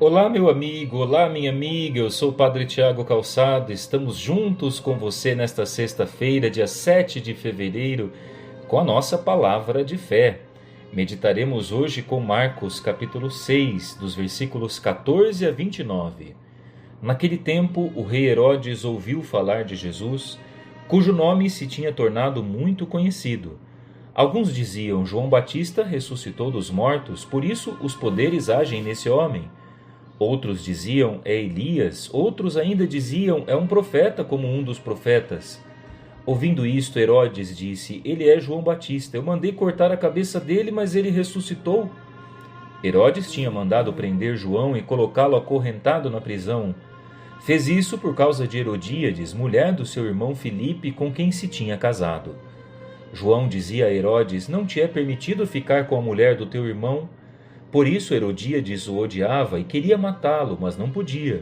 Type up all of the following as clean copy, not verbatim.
Olá, meu amigo, olá, minha amiga. Eu sou o Padre Tiago Calçado. Estamos juntos com você nesta sexta-feira, dia 7 de fevereiro, com a nossa palavra de fé. Meditaremos hoje com Marcos, capítulo 6, dos versículos 14 a 29. Naquele tempo, o rei Herodes ouviu falar de Jesus, cujo nome se tinha tornado muito conhecido. Alguns diziam: João Batista ressuscitou dos mortos, por isso os poderes agem nesse homem. Outros diziam: é Elias. Outros ainda diziam: é um profeta como um dos profetas. Ouvindo isto, Herodes disse: ele é João Batista. Eu mandei cortar a cabeça dele, mas ele ressuscitou. Herodes tinha mandado prender João e colocá-lo acorrentado na prisão. Fez isso por causa de Herodíades, mulher do seu irmão Filipe, com quem se tinha casado. João dizia a Herodes: não te é permitido ficar com a mulher do teu irmão. Por isso Herodíades o odiava e queria matá-lo, mas não podia.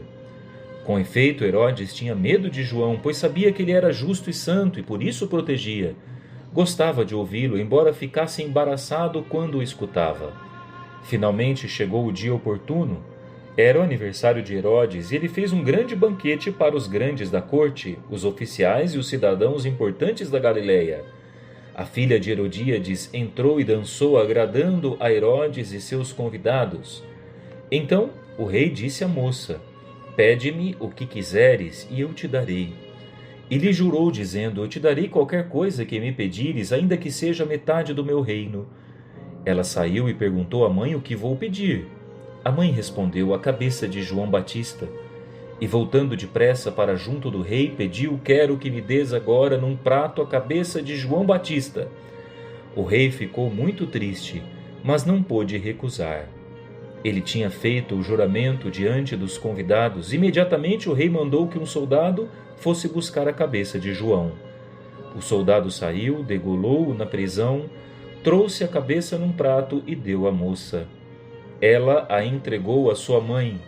Com efeito, Herodes tinha medo de João, pois sabia que ele era justo e santo e por isso o protegia. Gostava de ouvi-lo, embora ficasse embaraçado quando o escutava. Finalmente chegou o dia oportuno. Era o aniversário de Herodes e ele fez um grande banquete para os grandes da corte, os oficiais e os cidadãos importantes da Galileia. A filha de Herodíades entrou e dançou, agradando a Herodes e seus convidados. Então o rei disse à moça: pede-me o que quiseres e eu te darei. E lhe jurou, dizendo: eu te darei qualquer coisa que me pedires, ainda que seja metade do meu reino. Ela saiu e perguntou à mãe: o que vou pedir? A mãe respondeu: a cabeça de João Batista. E voltando depressa para junto do rei, pediu: quero que me des agora num prato a cabeça de João Batista. O rei ficou muito triste, mas não pôde recusar. Ele tinha feito o juramento diante dos convidados. Imediatamente o rei mandou que um soldado fosse buscar a cabeça de João. O soldado saiu, degolou-o na prisão, trouxe a cabeça num prato e deu à moça. Ela a entregou à sua mãe.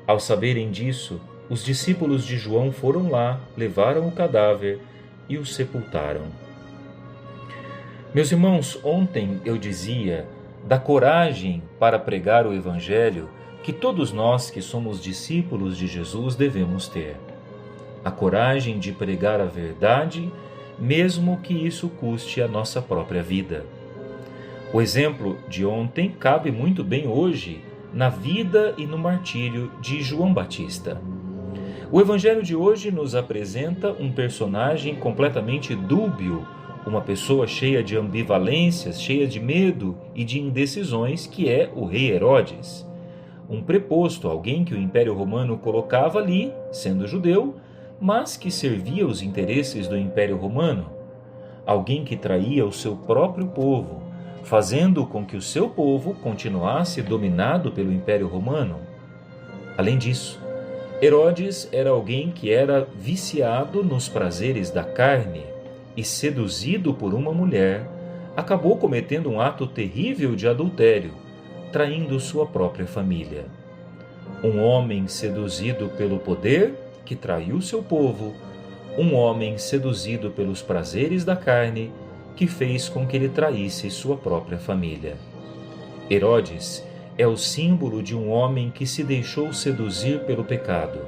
Ao saberem disso, os discípulos de João foram lá, levaram o cadáver e o sepultaram. Meus irmãos, ontem eu dizia da coragem para pregar o Evangelho que todos nós que somos discípulos de Jesus devemos ter. A coragem de pregar a verdade, mesmo que isso custe a nossa própria vida. O exemplo de ontem cabe muito bem hoje na vida e no martírio de João Batista. O Evangelho de hoje nos apresenta um personagem completamente dúbio, uma pessoa cheia de ambivalências, cheia de medo e de indecisões, que é o rei Herodes. Um preposto, alguém que o Império Romano colocava ali, sendo judeu, mas que servia os interesses do Império Romano. Alguém que traía o seu próprio povo, fazendo com que o seu povo continuasse dominado pelo Império Romano. Além disso, Herodes era alguém que era viciado nos prazeres da carne e, seduzido por uma mulher, acabou cometendo um ato terrível de adultério, traindo sua própria família. Um homem seduzido pelo poder, que traiu seu povo, um homem seduzido pelos prazeres da carne, que fez com que ele traísse sua própria família. Herodes é o símbolo de um homem que se deixou seduzir pelo pecado,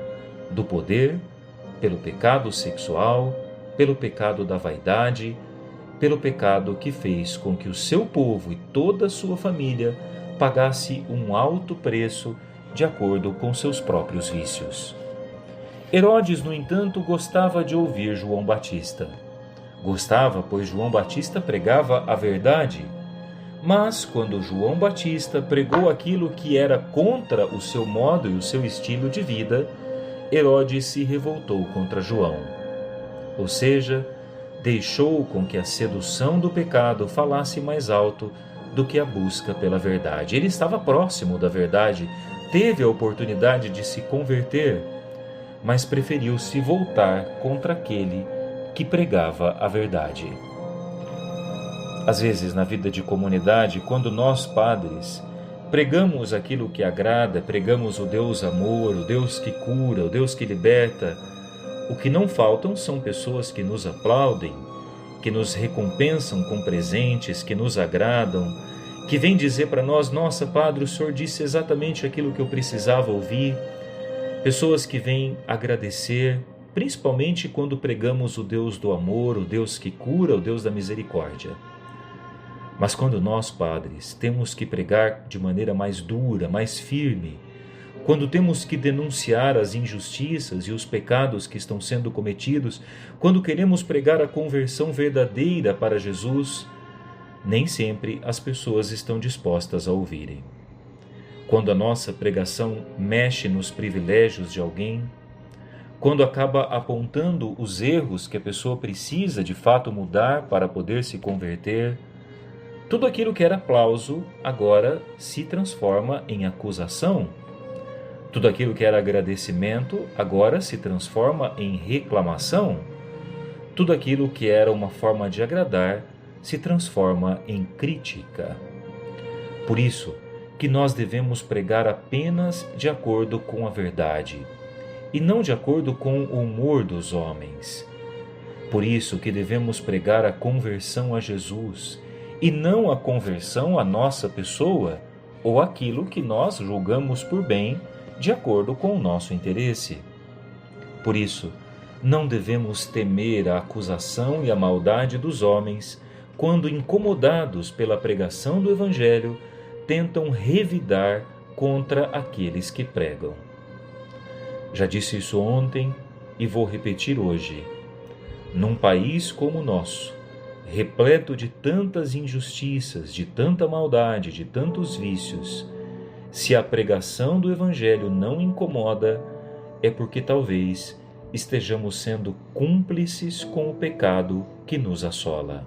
do poder, pelo pecado sexual, pelo pecado da vaidade, pelo pecado que fez com que o seu povo e toda a sua família pagasse um alto preço de acordo com seus próprios vícios. Herodes, no entanto, gostava de ouvir João Batista. Gostava, pois João Batista pregava a verdade. Mas, quando João Batista pregou aquilo que era contra o seu modo e o seu estilo de vida, Herodes se revoltou contra João. Ou seja, deixou com que a sedução do pecado falasse mais alto do que a busca pela verdade. Ele estava próximo da verdade, teve a oportunidade de se converter, mas preferiu se voltar contra aquele que pregava a verdade. Às vezes, na vida de comunidade, quando nós, padres, pregamos aquilo que agrada, pregamos o Deus amor, o Deus que cura, o Deus que liberta, o que não faltam são pessoas que nos aplaudem, que nos recompensam com presentes, que nos agradam, que vem dizer para nós: nossa, Padre, o Senhor disse exatamente aquilo que eu precisava ouvir. Pessoas que vêm agradecer, principalmente quando pregamos o Deus do amor, o Deus que cura, o Deus da misericórdia. Mas quando nós, padres, temos que pregar de maneira mais dura, mais firme, quando temos que denunciar as injustiças e os pecados que estão sendo cometidos, quando queremos pregar a conversão verdadeira para Jesus, nem sempre as pessoas estão dispostas a ouvirem. Quando a nossa pregação mexe nos privilégios de alguém, quando acaba apontando os erros que a pessoa precisa de fato mudar para poder se converter, tudo aquilo que era aplauso agora se transforma em acusação. Tudo aquilo que era agradecimento agora se transforma em reclamação. Tudo aquilo que era uma forma de agradar se transforma em crítica. Por isso que nós devemos pregar apenas de acordo com a verdade e não de acordo com o humor dos homens. Por isso que devemos pregar a conversão a Jesus e não a conversão à nossa pessoa ou aquilo que nós julgamos por bem de acordo com o nosso interesse. Por isso, não devemos temer a acusação e a maldade dos homens quando, incomodados pela pregação do Evangelho, tentam revidar contra aqueles que pregam. Já disse isso ontem e vou repetir hoje. Num país como o nosso, repleto de tantas injustiças, de tanta maldade, de tantos vícios, se a pregação do Evangelho não incomoda, é porque talvez estejamos sendo cúmplices com o pecado que nos assola.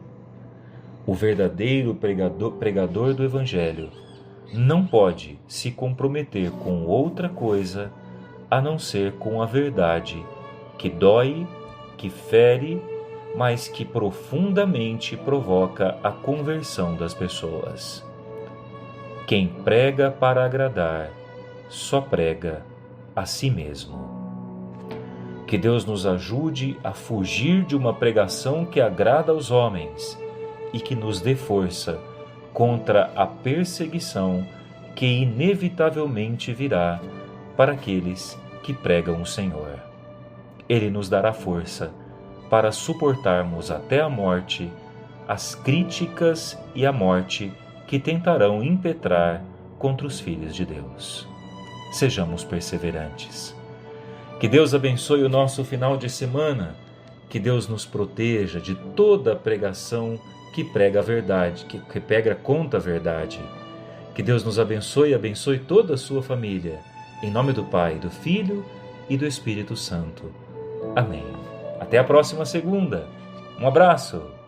O verdadeiro pregador do Evangelho não pode se comprometer com outra coisa a não ser com a verdade, que dói, que fere, mas que profundamente provoca a conversão das pessoas. Quem prega para agradar, só prega a si mesmo. Que Deus nos ajude a fugir de uma pregação que agrada aos homens e que nos dê força contra a perseguição que inevitavelmente virá para aqueles que pregam o Senhor. Ele nos dará força para suportarmos até a morte as críticas e a morte que tentarão impetrar contra os filhos de Deus. Sejamos perseverantes. Que Deus abençoe o nosso final de semana, que Deus nos proteja de toda pregação que prega a verdade, que pega contra a verdade. Que Deus nos abençoe e abençoe toda a sua família. Em nome do Pai, do Filho e do Espírito Santo. Amém. Até a próxima segunda. Um abraço.